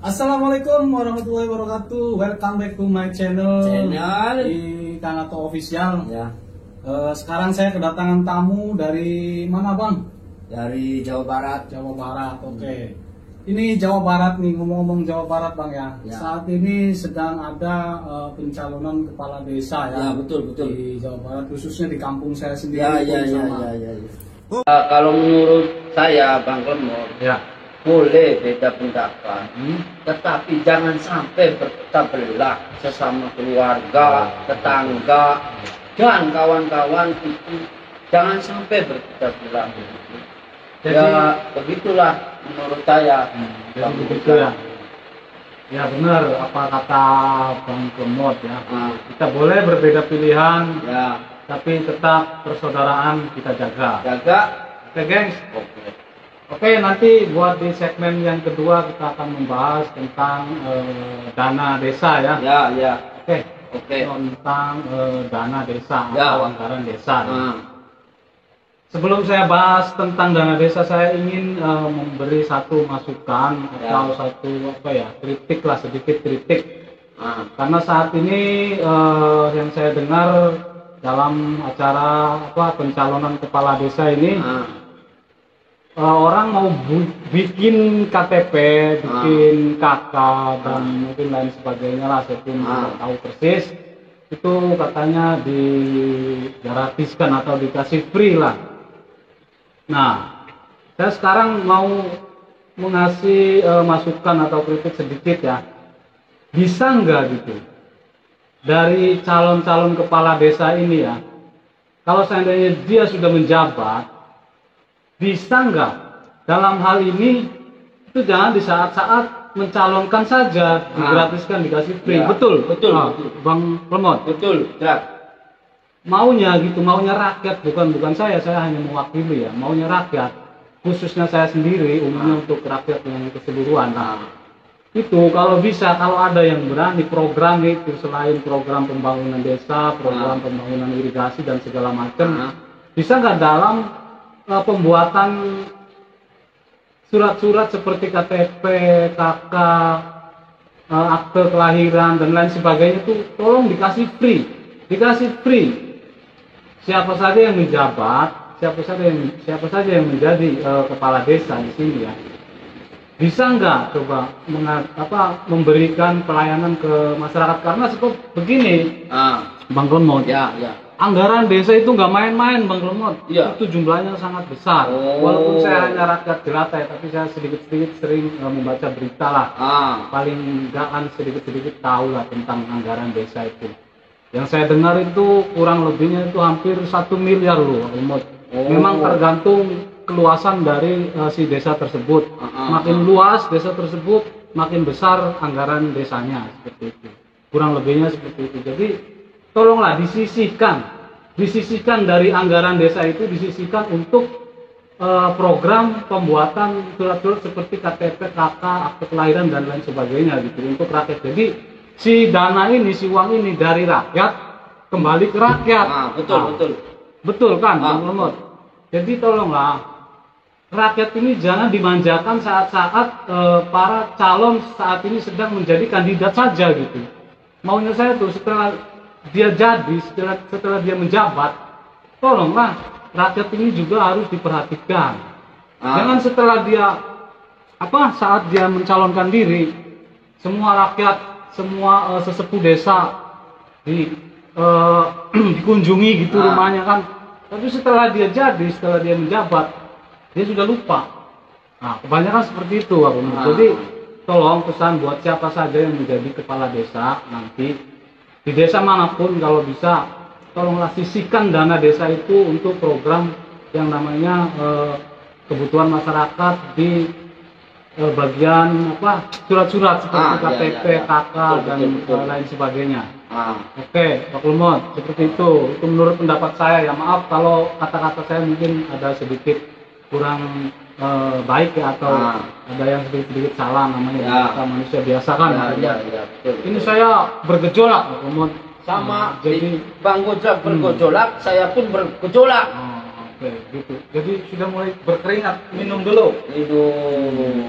Assalamualaikum warahmatullahi wabarakatuh. Welcome back to my channel di Kanato Official. Ya. Sekarang saya kedatangan tamu dari mana, Bang? Dari Jawa Barat. Jawa Barat. Oke. Ini Jawa Barat nih, ngomong-ngomong Jawa Barat, Bang ya. Ya. Saat ini sedang ada pencalonan kepala desa ya. Ya, betul. Di Jawa Barat, khususnya di kampung saya sendiri. Ya. Kalau menurut saya, Bang Lemor, Ya. boleh beda pendapat, tetapi jangan sampai berpecah belah sesama keluarga, tetangga, dan kawan-kawan itu. Jangan sampai berpecah belah. Jadi, Ya, begitulah menurut saya. Jadi begitu ya. Ya benar apa kata Bang Kemot ya. Kita boleh berbeda pilihan, Ya, tapi tetap persaudaraan kita jaga. jaga. Oke, gengs. Oke. Oke, nanti buat di segmen yang kedua kita akan membahas tentang dana desa ya. Ya. Oke. Oke. Tentang dana desa Ya. atau anggaran desa. Nah, Sebelum saya bahas tentang dana desa, saya ingin memberi satu masukan atau satu kritik lah, sedikit kritik. Karena saat ini yang saya dengar dalam acara pencalonan kepala desa ini, orang mau bikin KTP, bikin KK dan mungkin lain sebagainya lah, saya pun tidak tahu persis. Itu katanya digratiskan atau dikasih free lah. Nah, saya sekarang mau mengasih masukan atau kritik sedikit ya. Bisa nggak gitu dari calon-calon kepala desa ini ya, kalau seandainya dia sudah menjabat, bisa nggak dalam hal ini itu jangan di saat-saat mencalonkan saja digratiskan, dikasih free. Ya, betul. Betul. Bang Lemot. Betul. Ya. Maunya gitu, maunya rakyat, bukan saya hanya mewakili ya, maunya rakyat, khususnya saya sendiri, umumnya untuk rakyat yang keseluruhan. Itu kalau bisa, kalau ada yang berani program itu, selain program pembangunan desa, program pembangunan irigasi dan segala macam, bisa nggak dalam pembuatan surat-surat seperti KTP, KK, akte kelahiran dan lain sebagainya itu tolong dikasih free. Siapa saja yang menjabat, siapa saja yang menjadi kepala desa di sini ya, bisa nggak coba memberikan pelayanan ke masyarakat? Karena seperti begini, Bang Lemot. Ya. Anggaran desa itu nggak main-main, Bang Lemot. Ya. Itu jumlahnya sangat besar. Walaupun saya hanya rakyat jelata ya, tapi saya sedikit-sedikit sering membaca berita lah. Paling nggak kan sedikit-sedikit tahu lah tentang anggaran desa itu. Yang saya dengar itu kurang lebihnya itu hampir 1 miliar loh, Bang Lemot. Memang tergantung keluasan dari si desa tersebut. Makin luas desa tersebut, makin besar anggaran desanya, seperti itu. Kurang lebihnya seperti itu. Jadi tolonglah disisihkan dari anggaran desa itu, disisihkan untuk program pembuatan surat-surat seperti KTP, KK, akte kelahiran dan lain sebagainya gitu untuk rakyat. Jadi si dana ini, si uang ini dari rakyat kembali ke rakyat. Betul kan, Bang Lemot? Jadi tolonglah rakyat ini jangan dimanjakan saat-saat para calon saat ini sedang menjadi kandidat saja gitu. Maunya saya tuh setelah dia jadi, setelah dia menjabat, tolonglah rakyat ini juga harus diperhatikan. Jangan setelah dia saat dia mencalonkan diri, semua rakyat, semua sesepuh desa dikunjungi gitu rumahnya kan. Tapi setelah dia jadi, setelah dia menjabat, dia sudah lupa. Nah, kebanyakan seperti itu, Jadi tolong pesan buat siapa saja yang menjadi kepala desa nanti di desa manapun, kalau bisa tolonglah sisihkan dana desa itu untuk program yang namanya kebutuhan masyarakat di bagian surat-surat seperti KTP, KK dan lain sebagainya. Oke, Pak Lemot, seperti itu menurut pendapat saya ya. Maaf kalau kata-kata saya mungkin ada sedikit kurang baik ya, atau ada yang sedikit salah, namanya kita manusia biasa kan. Betul. Ini saya bergejolak, Pak Lemot. Sama, jadi Bang Gojek bergejolak, saya pun bergejolak. Oke, gitu. Jadi sudah mulai berkeringat, minum dulu. Minum.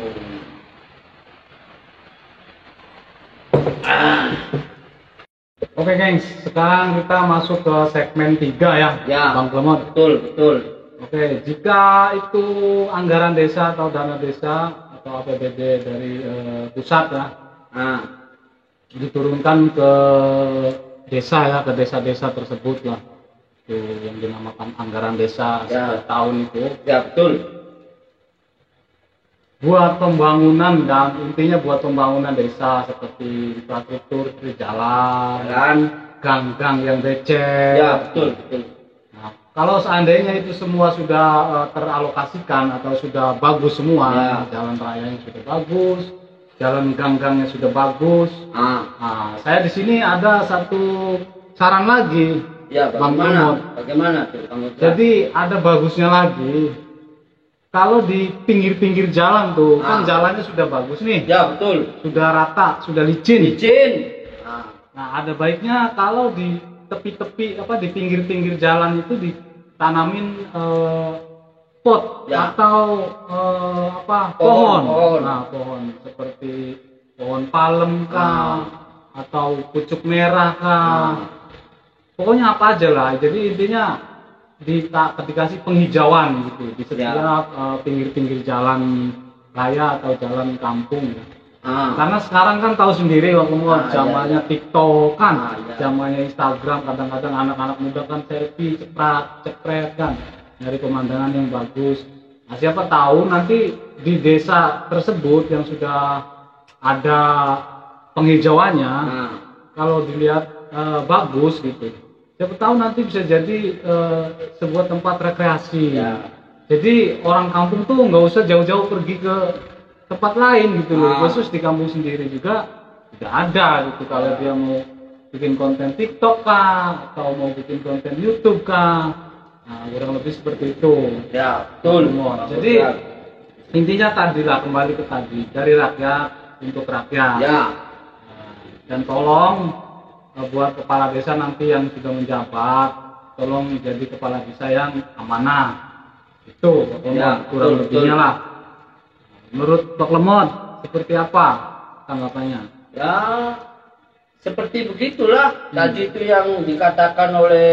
Oke, gengs. Sekarang kita masuk ke segmen 3 ya, Ya. Bang Klemot. Betul, betul. Oke, jika itu anggaran desa atau dana desa atau APBD dari pusat ya, Nah, diturunkan ke desa ya, ke desa-desa tersebut lah. Itu yang dinamakan anggaran desa Ya. setiap tahun itu. ya betul. Buat pembangunan dan intinya buat pembangunan desa seperti infrastruktur, seperti jalan, Jalan. gang-gang yang becek. Ya betul, betul. Nah, kalau seandainya itu semua sudah teralokasikan atau sudah bagus semua, Ya. jalan rayanya sudah bagus, jalan gang-gangnya sudah bagus. Nah, saya di sini ada satu saran lagi, Ya, Bang bagaimana? Klemot. Bagaimana tuh, Bang Ojak? Jadi ada bagusnya lagi. Kalau di pinggir-pinggir jalan tuh, kan jalannya sudah bagus nih, Ya betul. sudah rata, sudah licin. Izin. Nah, ada baiknya kalau di tepi-tepi di pinggir-pinggir jalan itu ditanamin pot Ya. atau Pohon. pohon. Nah, pohon seperti pohon palem kah atau pucuk merah kah. Pokoknya apa aja lah. Jadi intinya dikasih penghijauan gitu di setiap pinggir-pinggir jalan raya atau jalan kampung. Karena sekarang kan tahu sendiri waktu zamannya TikTok kan, zamannya Instagram, kadang-kadang anak-anak muda kan selfie cepret kan, dari pemandangan yang bagus. Nah, siapa tahu nanti di desa tersebut yang sudah ada penghijauannya, kalau dilihat bagus gitu, siapa tahu nanti bisa jadi sebuah tempat rekreasi. Ya. Jadi orang kampung tuh nggak usah jauh-jauh pergi ke tempat lain gitu loh, khusus di kampung sendiri juga tidak ada gitu. Kalau dia mau bikin konten TikTok kah, atau mau bikin konten YouTube kah, nah kurang lebih seperti itu. Ya betul. Jadi intinya tadi lah, kembali ke tadi, dari rakyat untuk rakyat. Ya. Dan tolong buat kepala desa nanti yang sudah menjabat, tolong jadi kepala desa yang amanah. Itu Ya, kurang betul, lebihnya betul. lah. Menurut Pak Klemot, seperti apa tanggapannya? Ya, seperti begitulah. Tadi itu yang dikatakan oleh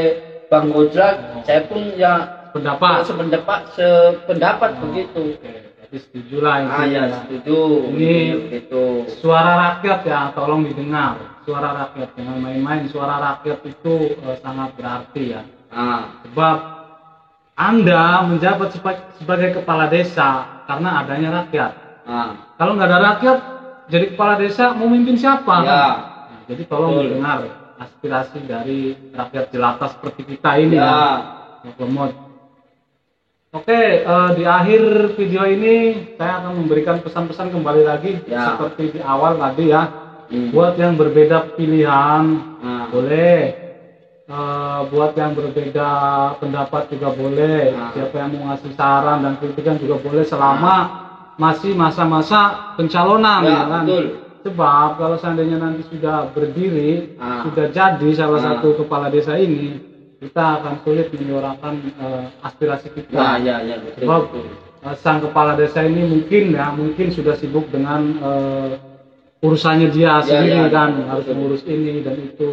Bang Ojak, saya pun ya Pendapat? sependapat begitu. Oke, jadi setuju lah Ya, intinya. setuju. Ini begitu. Suara rakyat ya, tolong didengar. Suara rakyat, jangan main-main. Suara rakyat itu sangat berarti ya. Sebab Anda menjabat sebagai kepala desa karena adanya rakyat. Kalau nggak ada rakyat, jadi kepala desa mau mimpin siapa? Ya. Kan? Nah, jadi tolong Betul. dengar aspirasi dari rakyat jelata seperti kita ini Ya. ya. Klemot. Oke, di akhir video ini saya akan memberikan pesan-pesan kembali lagi Ya. seperti di awal tadi ya. Buat yang berbeda pilihan boleh. Buat yang berbeda pendapat juga boleh. Siapa yang mau ngasih saran dan kritikan juga boleh selama masih masa-masa pencalonan, Ya, kan? betul. Sebab kalau seandainya nanti sudah berdiri, sudah jadi salah satu kepala desa ini, kita akan sulit menyuarakan aspirasi kita. Ya, betul. Sebab betul. sang kepala desa ini mungkin sudah sibuk dengan urusannya dia sendiri kan, betul, harus betul. mengurus ini dan itu.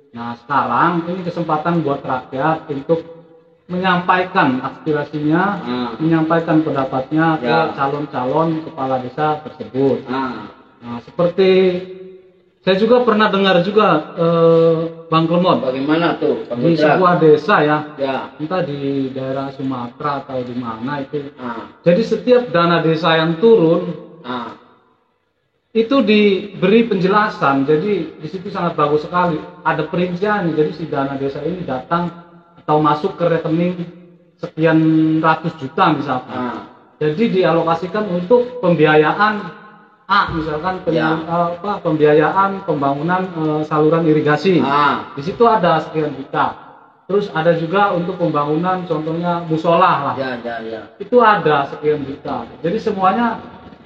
Nah, sekarang ini kesempatan buat rakyat untuk menyampaikan aspirasinya, menyampaikan pendapatnya ke Ya. calon-calon kepala desa tersebut. Nah, Nah, seperti saya juga pernah dengar juga Bang Klemot, bagaimana tuh, Bang di Ojak? sebuah desa ya, Ya. entah di daerah Sumatera atau di mana itu. Nah, Jadi setiap dana desa yang turun itu diberi penjelasan. Jadi di situ sangat bagus sekali. Ada perincian. Jadi si dana desa ini datang atau masuk ke rekening sekian ratus juta misalkan. Jadi dialokasikan untuk pembiayaan misalkan pembiayaan pembangunan saluran irigasi. Di situ ada sekian juta. Terus ada juga untuk pembangunan contohnya musola lah. Ya. Itu ada sekian juta. Jadi semuanya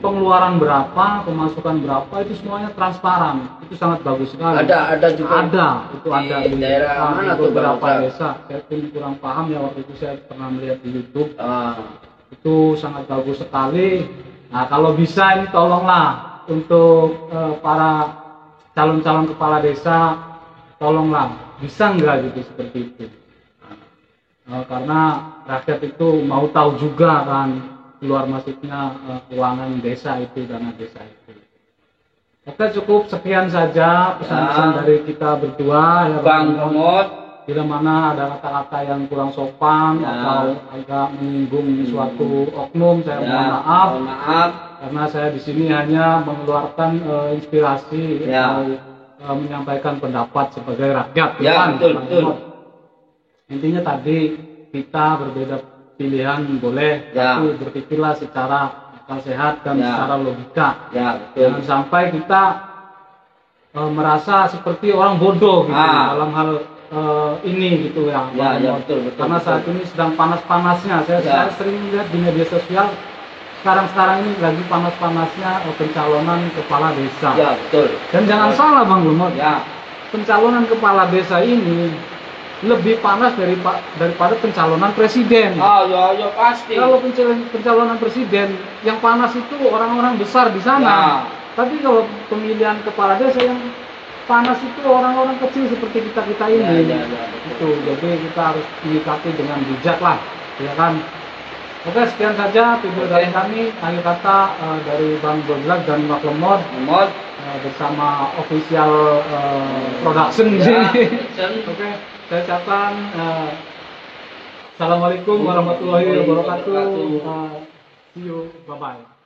pengeluaran berapa, pemasukan berapa itu semuanya transparan. Itu sangat bagus sekali. Ada juga. Itu ada di daerah mana tuh, beberapa Bang Ojak? desa. Saya pun kurang paham ya, waktu itu saya pernah melihat di YouTube. Ah, Itu sangat bagus sekali. Nah, kalau bisa ini tolonglah untuk para calon-calon kepala desa, tolonglah bisa nggak gitu seperti itu. Karena rakyat itu mau tahu juga kan keluar masuknya keuangan desa itu, dana desa itu. Oke, cukup sekian saja pesan-pesan dari kita berdua ya Bang Komod. Bila mana ada kata-kata yang kurang sopan atau agak menyinggung suatu oknum, saya mohon maaf. Mohon maaf. Karena saya di sini hanya mengeluarkan inspirasi atau menyampaikan pendapat sebagai rakyat. Ya, kan? betul. Intinya tadi kita berbeda pilihan boleh, tapi berpikirlah secara akal sehat dan secara logika. Jangan sampai kita merasa seperti orang bodoh gitu dalam hal ini gitu ya. Betul. Karena saat ini sedang panas-panasnya. Saya sering lihat di media sosial sekarang ini lagi panas-panasnya pencalonan kepala desa. Ya, betul. Dan jangan salah Bang Lumot. Pencalonan kepala desa ini lebih panas daripada pencalonan presiden. Ya pasti. Kalau pencalonan presiden yang panas itu orang-orang besar di sana. Tapi kalau pemilihan kepala desa yang panas itu orang-orang kecil seperti kita ini. Itu. Jadi kita harus menyikapi dengan bijak lah, ya kan? Oke, sekian saja video dari kami. Akhir kata dari Bang Gojlak dan Mbak Lemot bersama official production di sini. Oke, saya ucapkan assalamualaikum warahmatullahi wabarakatuh. See you, bye bye.